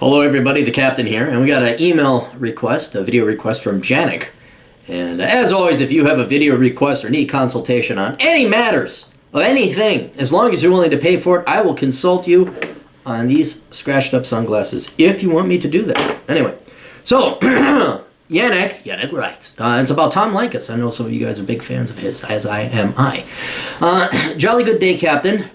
Hello everybody, the Captain here, and we got an email request, a video request from Janik. And as always, if you have a video request or need consultation on any matters of anything, as long as you're willing to pay for it, I will consult you on these scratched up sunglasses if you want me to do that. Anyway, so Janik writes, it's about Tom Leykis. I know some of you guys are big fans of his, as I am Jolly good day, Captain.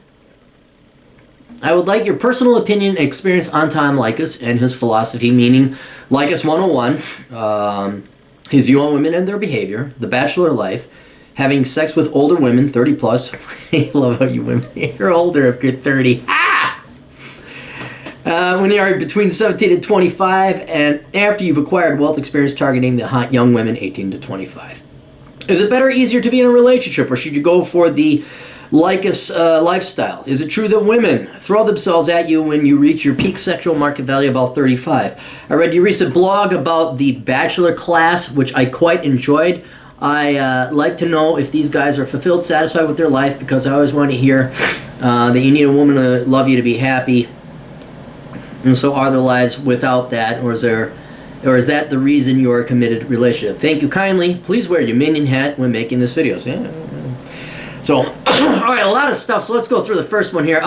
I would like your personal opinion and experience on Tom Leykis and his philosophy, meaning Leykis 101, his view on women and their behavior, the Bachelor Life, having sex with older women, 30 plus. I love how you women, you're older if you're 30. When you are between 17 and 25, and after you've acquired wealth experience targeting the hot young women, 18 to 25. Is it better or easier to be in a relationship, or should you go for the Leykis lifestyle? Is it true that women throw themselves at you when you reach your peak sexual market value about 35? I read your recent blog about the Bachelor class, which I quite enjoyed. I like to know if these guys are fulfilled, satisfied with their life, because I always want to hear that you need a woman to love you to be happy. And so are their lives without that, or is that the reason you're a committed relationship? Thank you kindly. Please wear your minion hat when making this video. So, all right, a lot of stuff. So let's go through the first one here.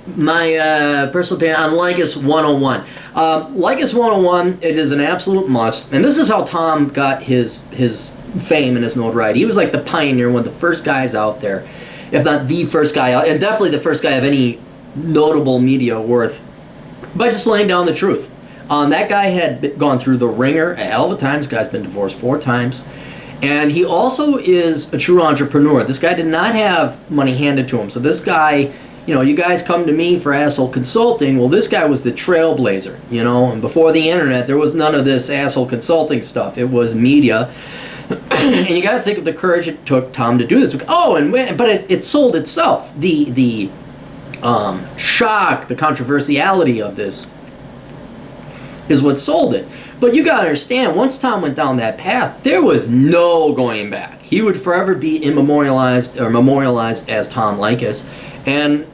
My personal opinion on Leykis 101. Leykis 101, it is an absolute must. And this is how Tom got his fame and his notoriety. He was like the pioneer, one of the first guys out there, if not the first guy out, and definitely the first guy of any notable media worth, by just laying down the truth. That guy had gone through the ringer a hell of a time. This guy's been divorced 4 times. And he also is a true entrepreneur. This guy did not have money handed to him. So this guy, you guys come to me for asshole consulting. Well, this guy was the trailblazer, and before the internet, there was none of this asshole consulting stuff. It was media. And you got to think of the courage it took Tom to do this. But it sold itself. The shock, the controversiality of this is what sold it. But you gotta understand, once Tom went down that path, there was no going back. He would forever be memorialized as Tom Leykis, and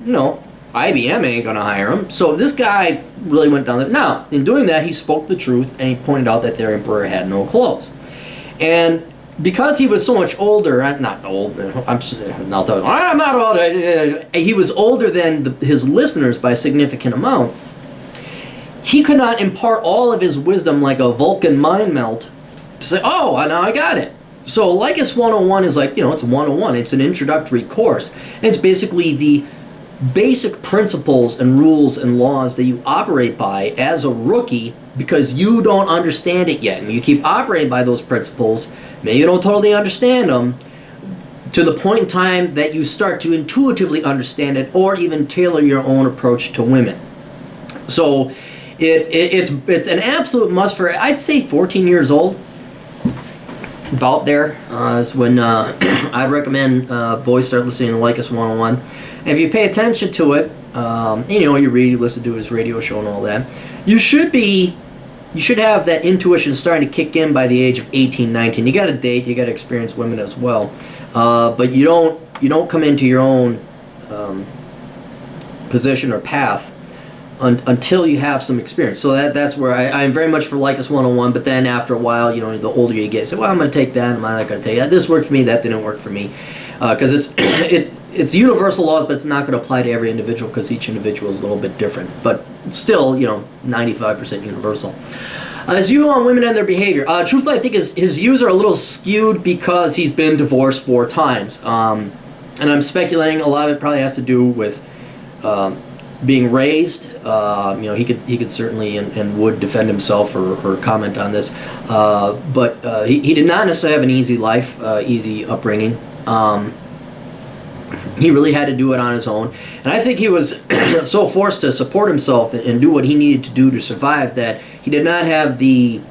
IBM ain't gonna hire him. So this guy really went down that. Now, in doing that, he spoke the truth, and he pointed out that their emperor had no clothes. And because he was so much older, not old, I'm not old. He was older than his listeners by a significant amount. He could not impart all of his wisdom like a Vulcan mind melt to say, oh, now I got it. So Leykis 101 is like, it's 101. It's an introductory course. And it's basically the basic principles and rules and laws that you operate by as a rookie because you don't understand it yet. And you keep operating by those principles. Maybe you don't totally understand them to the point in time that you start to intuitively understand it or even tailor your own approach to women. So it's an absolute must for, I'd say, 14 years old. About there is when I'd recommend boys start listening to Leykis 101. And if you pay attention to it, you read, you listen to his radio show and all that, you should have that intuition starting to kick in by the age of 18, 19. You got to date, you got to experience women as well, but you don't come into your own position or path until you have some experience. So that's where I'm very much for Leykis 101, but then after a while, the older you get, say, well, I'm going to take that, I'm not going to take that. This worked for me, that didn't work for me. Because it's universal laws, but it's not going to apply to every individual because each individual is a little bit different. But still, 95% universal. His view on women and their behavior. Truthfully, I think his views are a little skewed because he's been divorced 4 times. And I'm speculating a lot of it probably has to do with being raised. He could certainly and would defend himself or comment on this. But he did not necessarily have an easy life, easy upbringing. He really had to do it on his own. And I think he was so forced to support himself and do what he needed to do to survive that he did not have the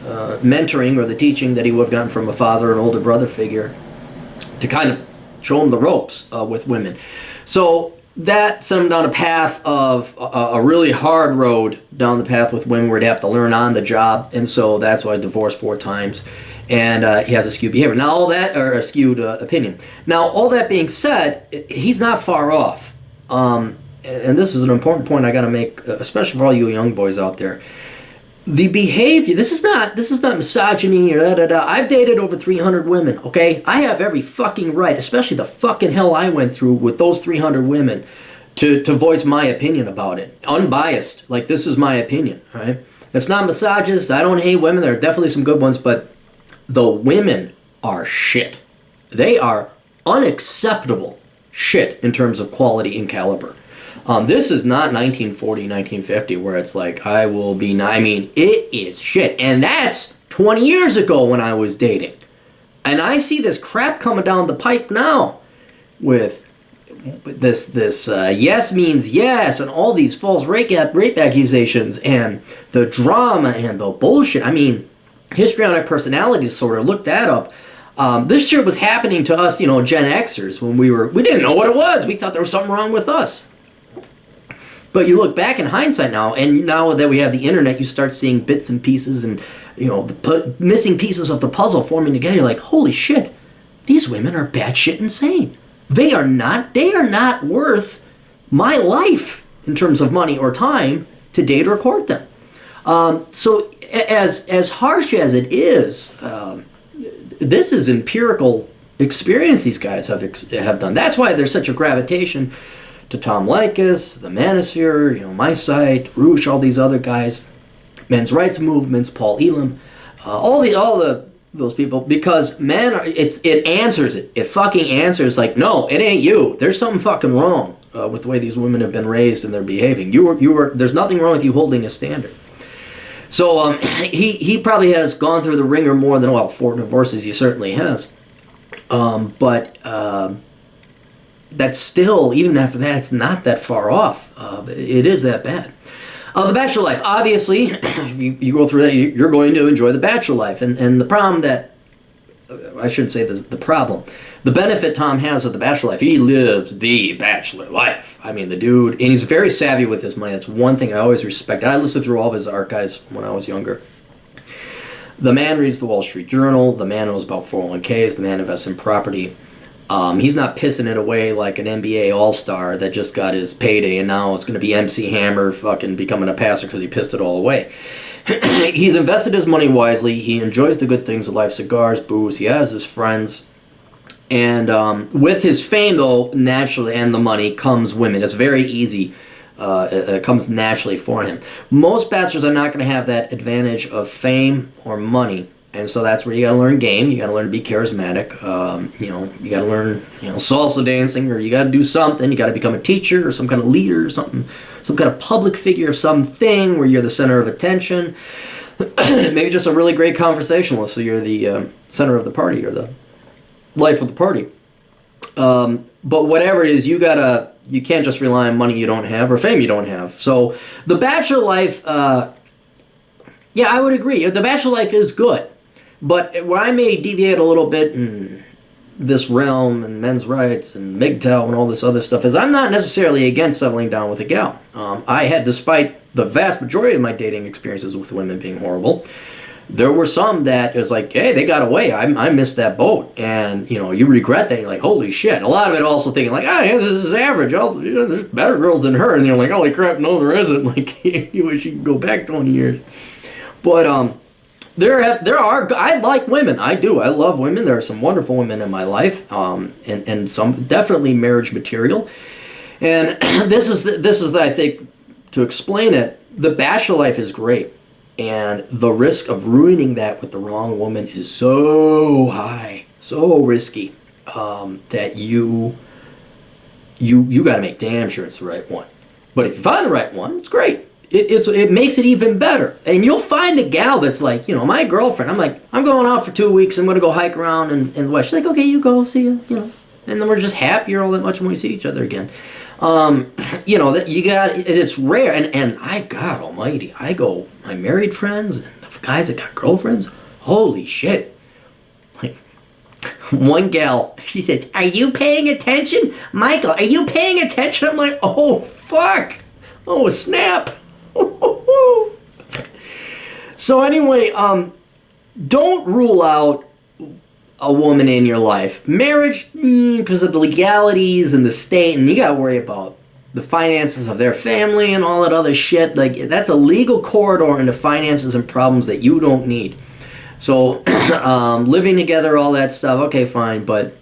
mentoring or the teaching that he would have gotten from a father or an older brother figure to kind of show him the ropes with women. So that sent him down a path of a really hard road down the path with women where he'd have to learn on the job. And so that's why he divorced 4 times. And he has a skewed behavior. Now all that, or a skewed opinion. Now all that being said, he's not far off. and this is an important point I got to make, especially for all you young boys out there. The behavior, this is not misogyny or da-da-da. I've dated over 300 women, okay? I have every fucking right, especially the fucking hell I went through with those 300 women, to voice my opinion about it. Unbiased. Like, this is my opinion, all right? It's not misogynist. I don't hate women. There are definitely some good ones, but the women are shit. They are unacceptable shit in terms of quality and caliber. This is not 1940, 1950, where it's like, I will be... I mean, it is shit. And that's 20 years ago when I was dating. And I see this crap coming down the pike now with this yes means yes and all these false rape accusations and the drama and the bullshit. I mean, histrionic personality disorder, look that up. This shit was happening to us, Gen Xers, when we didn't know what it was. We thought there was something wrong with us. But you look back in hindsight now, and now that we have the internet, you start seeing bits and pieces and, the missing pieces of the puzzle forming together. You're like, holy shit, these women are batshit insane. They are not worth my life in terms of money or time to date or court them. So as harsh as it is, this is empirical experience these guys have done. That's why there's such a gravitation to Tom Leykis, the Manosphere, my site, Roosh, all these other guys, men's rights movements, Paul Elam, all those people, because it answers it. It fucking answers like, no, it ain't you. There's something fucking wrong with the way these women have been raised and they're behaving. There's nothing wrong with you holding a standard. So he probably has gone through the ringer more than 4 divorces. He certainly has. But that's still, even after that, it's not that far off. It is that bad. The Bachelor Life, obviously, if you go through that, you're going to enjoy the Bachelor Life. And the problem that, I shouldn't say the problem, the benefit Tom has of the Bachelor Life, he lives the Bachelor Life. I mean, the dude, and he's very savvy with his money. That's one thing I always respect. I listened through all of his archives when I was younger. The man reads the Wall Street Journal. The man knows about 401ks. The man invests in property. He's not pissing it away like an NBA all-star that just got his payday and now is going to be MC Hammer fucking becoming a passer because he pissed it all away. He's invested his money wisely. He enjoys the good things of life, cigars, booze. He has his friends. And with his fame, though, naturally, and the money, comes women. It's very easy. It comes naturally for him. Most bachelors are not going to have that advantage of fame or money. And so that's where you got to learn game. You got to learn to be charismatic. You got to learn, salsa dancing, or you got to do something. You got to become a teacher or some kind of leader or something, some kind of public figure of something where you're the center of attention. Maybe just a really great conversationalist, so you're the center of the party or the life of the party. But whatever it is, you can't just rely on money you don't have or fame you don't have. So the Bachelor Life, I would agree. The Bachelor Life is good. But where I may deviate a little bit in this realm and men's rights and MGTOW and all this other stuff is I'm not necessarily against settling down with a gal. I had, despite the vast majority of my dating experiences with women being horrible, there were some that it was like, hey, they got away. I missed that boat. And, you regret that. You're like, holy shit. A lot of it also thinking like, this is average. There's better girls than her. And you're like, holy crap, no, there isn't. Like, you wish you could go back 20 years. But there are, I like women. I do. I love women. There are some wonderful women in my life, and some definitely marriage material. And this is I think, to explain it, the Bachelor Life is great. And the risk of ruining that with the wrong woman is so high, so risky, that you got to make damn sure it's the right one. But if you find the right one, it's great. It makes it even better. And you'll find a gal that's like, my girlfriend. I'm like, I'm going out for 2 weeks. I'm going to go hike around and the West. She's like, okay, you go, see you, And then we're just happier all that much when we see each other again. That you got, it's rare. And God almighty, my married friends and the guys that got girlfriends, holy shit. Like, one gal, she says, are you paying attention? Michael, are you paying attention? I'm like, oh, fuck. Oh, snap. So anyway, don't rule out a woman in your life. Marriage, because of the legalities and the state, and you got to worry about the finances of their family and all that other shit. Like, that's a legal corridor into finances and problems that you don't need. So, living together, all that stuff, okay, fine. But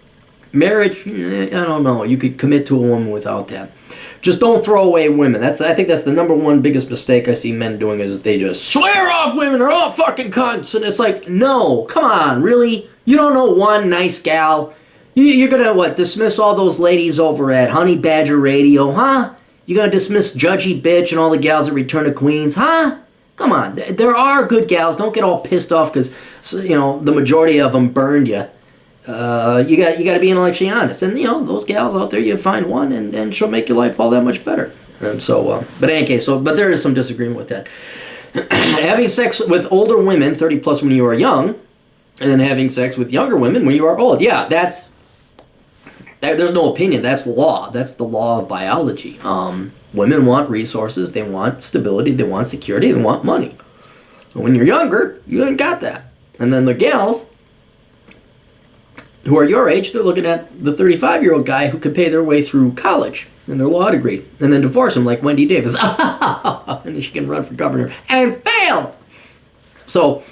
marriage, I don't know. You could commit to a woman without that. Just don't throw away women. I think that's the number one biggest mistake I see men doing, is they just swear off women. They're all fucking cunts. And it's like, no, come on, really? You don't know one nice gal? You're going to, what, dismiss all those ladies over at Honey Badger Radio, huh? You're going to dismiss Judgy Bitch and all the gals at Return of Queens, huh? Come on. There are good gals. Don't get all pissed off because, the majority of them burned you. You got to be intellectually honest. And, those gals out there, you find one and she'll make your life all that much better. And so, but in any case, but there is some disagreement with that. Having sex with older women, 30 plus when you are young, and then having sex with younger women when you are old. Yeah, there's no opinion. That's law. That's the law of biology. Women want resources. They want stability. They want security. They want money. But when you're younger, you ain't got that. And then the gals who are your age, they're looking at the 35-year-old guy who could pay their way through college and their law degree, and then divorce him like Wendy Davis. And then she can run for governor and fail. So,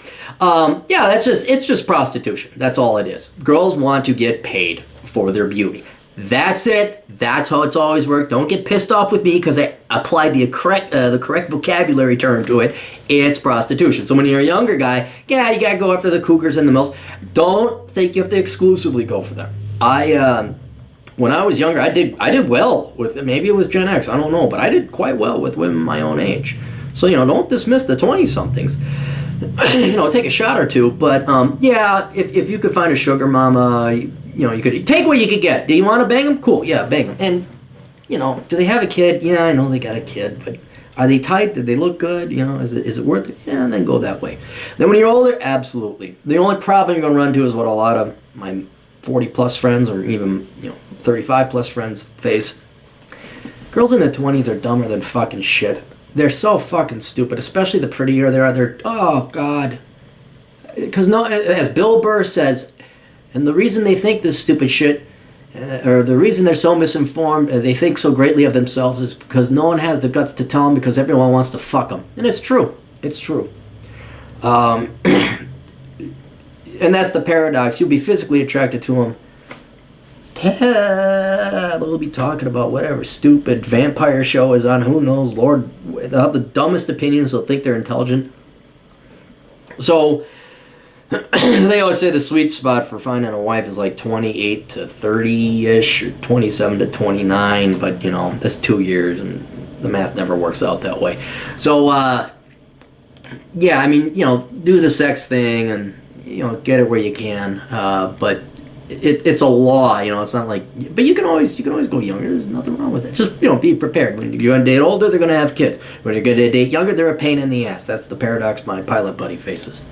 it's just prostitution. That's all it is. Girls want to get paid for their beauty. That's it. That's how it's always worked. Don't get pissed off with me because I applied the correct vocabulary term to it. It's prostitution. So when you're a younger guy, yeah, you gotta go after the cougars and the milfs. Don't think you have to exclusively go for them. When I was younger, I did well with it. Maybe it was Gen X, I don't know, but I did quite well with women my own age. So don't dismiss the 20-somethings. Take a shot or two. But if you could find a sugar mama, you could take what you could get. Do you want to bang them? Cool, yeah, bang them. And do they have a kid? Yeah, I know they got a kid, but are they tight? Do they look good? Is it worth it? Yeah, then go that way. Then when you're older, absolutely. The only problem you're going to run into is what a lot of my 40-plus friends or even 35-plus friends face. Girls in their 20s are dumber than fucking shit. They're so fucking stupid, especially the prettier they are. Oh, God. Because as Bill Burr says, and the reason they think this stupid shit, or the reason they're so misinformed, they think so greatly of themselves, is because no one has the guts to tell them because everyone wants to fuck them. And it's true. It's true. And that's the paradox. You'll be physically attracted to them. They'll be talking about whatever stupid vampire show is on. Who knows, Lord. They'll have the dumbest opinions. They'll think they're intelligent. So they always say the sweet spot for finding a wife is like 28 to 30-ish, or 27 to 29, but that's 2 years, and the math never works out that way. So do the sex thing and get it where you can, but it's a law. It's not like, but you can always go younger. There's nothing wrong with it. Just be prepared. When you're gonna date older, they're gonna have kids. When you're gonna date younger, they're a pain in the ass. That's the paradox my pilot buddy faces.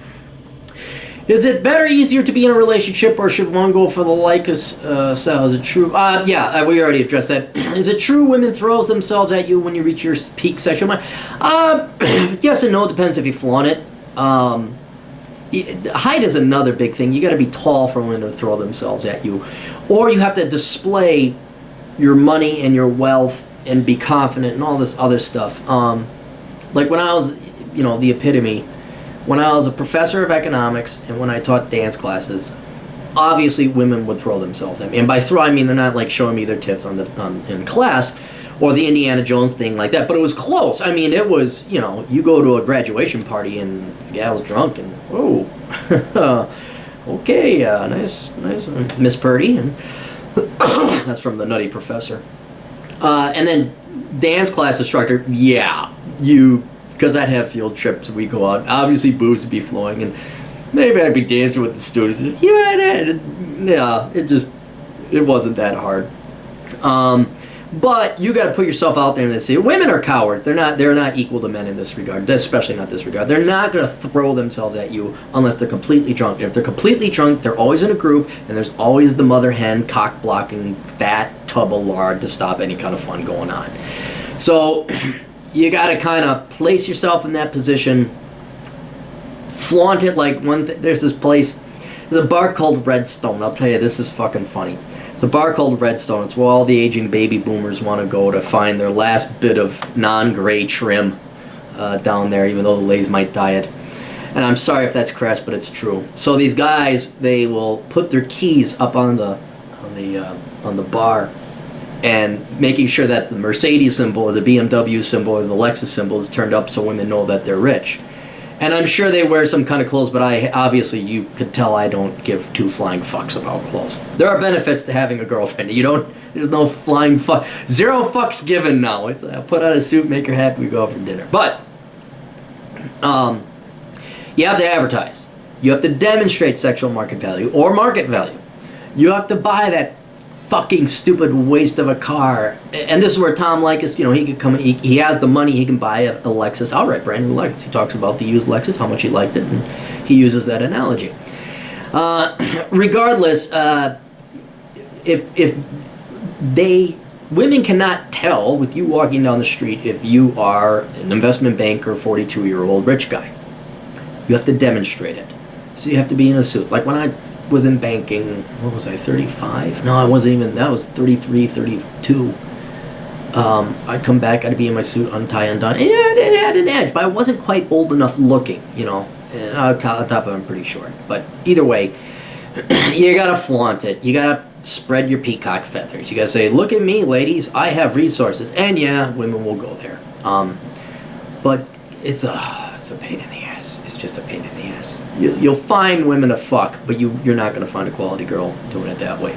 Is it better, easier to be in a relationship, or should one go for the Leykis style? Is it true? We already addressed that. Is it true women throws themselves at you when you reach your peak sexual mind? Yes and no. It depends if you flaunt it. Height is another big thing. You got to be tall for women to throw themselves at you, or you have to display your money and your wealth and be confident and all this other stuff. Like when I was, the epitome. When I was a professor of economics and when I taught dance classes, obviously women would throw themselves at me. And by throw, I mean they're not like showing me their tits in class or the Indiana Jones thing like that. But it was close. I mean, it was, you go to a graduation party and the gal's drunk and, whoa, okay, nice, Miss Purdy. And that's from The Nutty Professor. And then dance class instructor, because I'd have field trips, we go out. Obviously, boobs would be flowing, and maybe I'd be dancing with the students. It wasn't that hard. But you got to put yourself out there and say, women are cowards. They're not equal to men in this regard, especially not this regard. They're not going to throw themselves at you unless they're completely drunk. And if they're completely drunk, they're always in a group, and there's always the mother hen cock blocking fat tub of lard to stop any kind of fun going on. So you got to kind of place yourself in that position, flaunt it like there's this place, there's a bar called Redstone. I'll tell you, this is fucking funny. It's a bar called Redstone. It's where all the aging baby boomers want to go to find their last bit of non-gray trim down there, even though the Lay's might diet. And I'm sorry if that's crass, but it's true. So these guys, they will put their keys up on the bar, and making sure that the Mercedes symbol or the BMW symbol or the Lexus symbol is turned up so women know that they're rich. And I'm sure they wear some kind of clothes, but obviously you could tell I don't give two flying fucks about clothes. There are benefits to having a girlfriend. There's no flying fuck. Zero fucks given now. It's put on a suit, make her happy, we go out for dinner. But you have to advertise. You have to demonstrate sexual market value or market value. You have to buy that fucking stupid waste of a car. And this is where Tom Leykis, he could come. He has the money. He can buy a Lexus outright, brand new Lexus. He talks about the used Lexus, how much he liked it, and he uses that analogy. Regardless, if women cannot tell with you walking down the street if you are an investment banker, 42-year-old rich guy. You have to demonstrate it. So you have to be in a suit. Like when I was in banking, what was I, 35? No, I wasn't even, that was 33, 32. I'd come back, I'd be in my suit, untie, undone. And it had an edge, but I wasn't quite old enough looking, And on top of it, I'm pretty short. But either way, you gotta flaunt it. You gotta spread your peacock feathers. You gotta say, look at me, ladies, I have resources. And yeah, women will go there. But it's a pain in the ass. It's just a pain in the ass. You'll find women to fuck, but you're not going to find a quality girl doing it that way.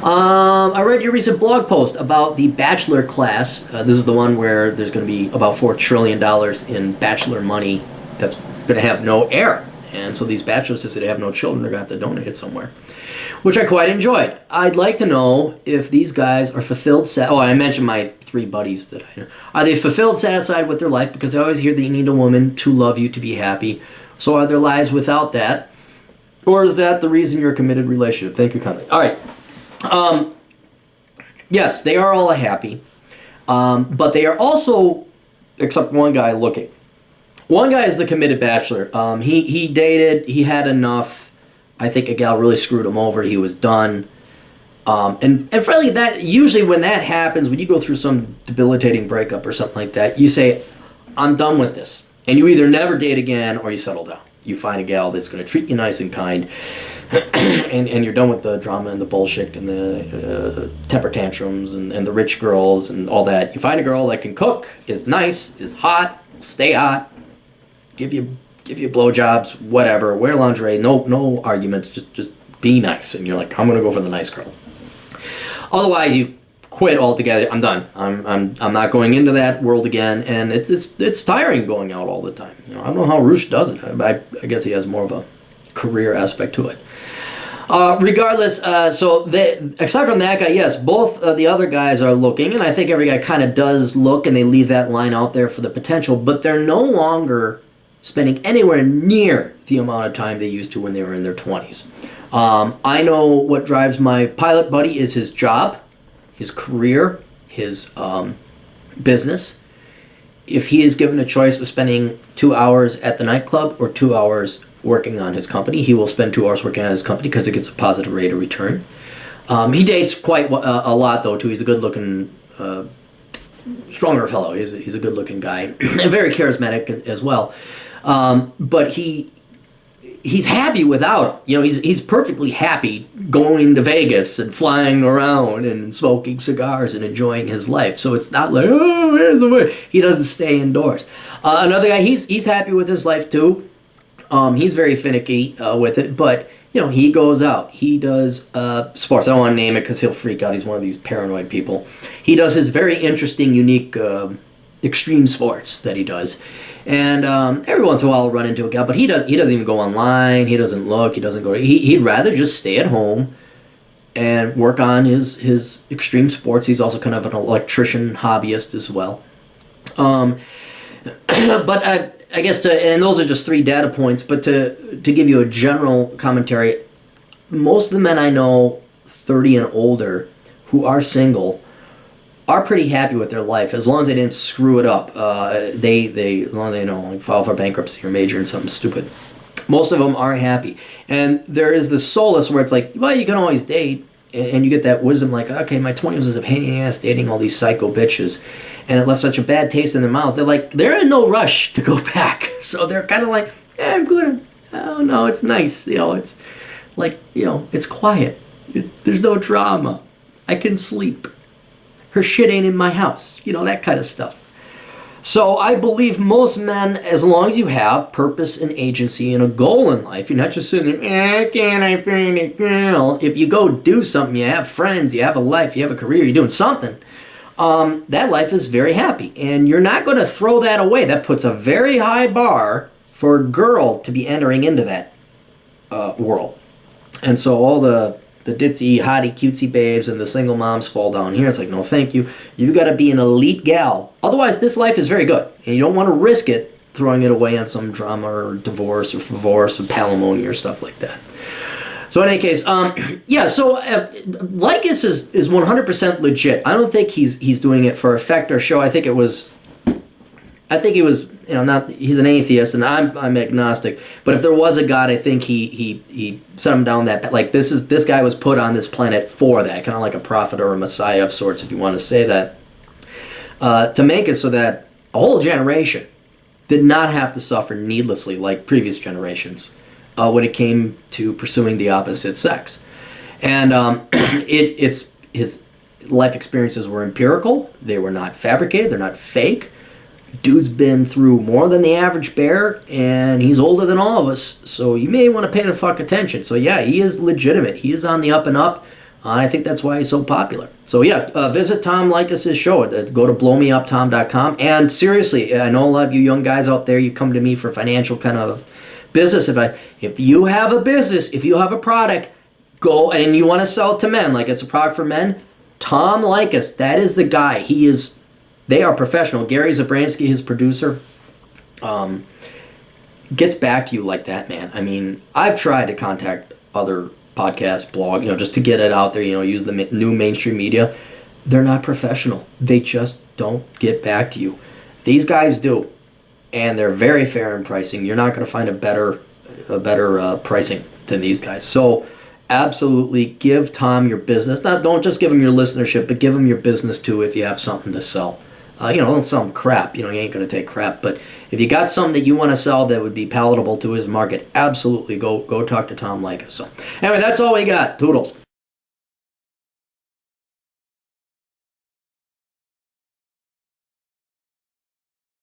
I read your recent blog post about the Bachelor class. This is the one where there's going to be about $4 trillion in Bachelor money that's going to have no heir. And so these bachelors, since they have no children, they're going to have to donate it somewhere, which I quite enjoyed. I'd like to know if these guys are fulfilled. I mentioned my 3 buddies that I know. Are they fulfilled, satisfied with their life? Because I always hear that you need a woman to love you, to be happy. So are their lives without that? Or is that the reason you're a committed relationship? Thank you kindly. All right. Yes, they are all happy. But they are also, except one guy looking. One guy is the committed bachelor. He dated. He had enough. I think a gal really screwed him over. He was done. And frankly, that usually when that happens, when you go through some debilitating breakup or something like that, you say, I'm done with this. And you either never date again or you settle down. You find a gal that's going to treat you nice and kind, and you're done with the drama and the bullshit and the temper tantrums and the rich girls and all that. You find a girl that can cook, is nice, is hot, stay hot, give you blowjobs, whatever, wear lingerie, no arguments, just be nice. And you're like, I'm going to go for the nice girl. Otherwise, you quit altogether. I'm done. I'm not going into that world again, and it's tiring going out all the time. I don't know how Roosh does it. I guess he has more of a career aspect to it. Regardless, aside from that guy, yes, both the other guys are looking, and I think every guy kind of does look, and they leave that line out there for the potential, but they're no longer spending anywhere near the amount of time they used to when they were in their 20s. I know what drives my pilot buddy is his job, his career, his business. If he is given a choice of spending 2 hours at the nightclub or 2 hours working on his company, he will spend 2 hours working on his company because it gets a positive rate of return. He dates quite a lot, though, too. He's a good-looking, stronger fellow. He's a good-looking guy and very charismatic as well. But he's happy without him. He's perfectly happy going to Vegas and flying around and smoking cigars and enjoying his life. So it's not like, oh, where's the way? He doesn't stay indoors. Another guy, he's happy with his life too. He's very finicky with it, but he goes out. He does sports. I don't want to name it because he'll freak out. He's one of these paranoid people. He does his very interesting, unique, extreme sports that he does. And every once in a while I'll run into a gal, but he doesn't even go online. He doesn't look. He doesn't go. He'd rather just stay at home and work on his extreme sports. He's also kind of an electrician hobbyist as well. But I guess and those are just 3 data points. But to give you a general commentary, most of the men I know, 30 and older, who are single, are pretty happy with their life as long as they didn't screw it up. They as long as they don't file for bankruptcy or major in something stupid. Most of them are happy, and there is this solace where it's like, well, you can always date. and you get that wisdom like, okay, my 20s was a pain in the ass dating all these psycho bitches, and it left such a bad taste in their mouths. They're in no rush to go back. So they're kind of like, yeah, I'm good. Oh no, it's nice. It's like, it's quiet. There's no drama. I can sleep. Her shit ain't in my house. That kind of stuff. So I believe most men, as long as you have purpose and agency and a goal in life, you're not just sitting there, can't I find a girl? If you go do something, you have friends, you have a life, you have a career, you're doing something, that life is very happy. And you're not going to throw that away. That puts a very high bar for a girl to be entering into that world. And so all the ditzy, hottie, cutesy babes and the single moms fall down here. It's like, no, thank you. You've got to be an elite gal. Otherwise, this life is very good. And you don't want to risk it throwing it away on some drama or divorce or palimony or stuff like that. So in any case, Leykis is 100% legit. I don't think he's doing it for effect or show. I think he was, he's an atheist, and I'm agnostic. But if there was a God, I think he set him down that, like, this guy was put on this planet for that, kind of like a prophet or a messiah of sorts, if you want to say that, to make it so that a whole generation did not have to suffer needlessly like previous generations when it came to pursuing the opposite sex. And his life experiences were empirical. They were not fabricated. They're not fake. Dude's been through more than the average bear, and he's older than all of us, so you may want to pay the fuck attention. So yeah, he is legitimate. He is on the up and up. I think that's why he's so popular. So yeah, visit Tom Leykis' show. Go to blowmeuptom.com. And seriously, I know a lot of you young guys out there, you come to me for financial kind of business advice. If you have a business, if you have a product, go and you want to sell it to men, like it's a product for men, Tom Leykis, that is the guy. They are professional. Gary Zabransky, his producer, gets back to you like that, man. I mean, I've tried to contact other podcasts, blog, just to get it out there, use the new mainstream media. They're not professional. They just don't get back to you. These guys do, and they're very fair in pricing. You're not going to find a better pricing than these guys. So absolutely give Tom your business. Don't just give him your listenership, but give him your business too if you have something to sell. Don't sell him crap. You ain't going to take crap. But if you got something that you want to sell that would be palatable to his market, absolutely go talk to Tom Leykis. So anyway, that's all we got. Toodles.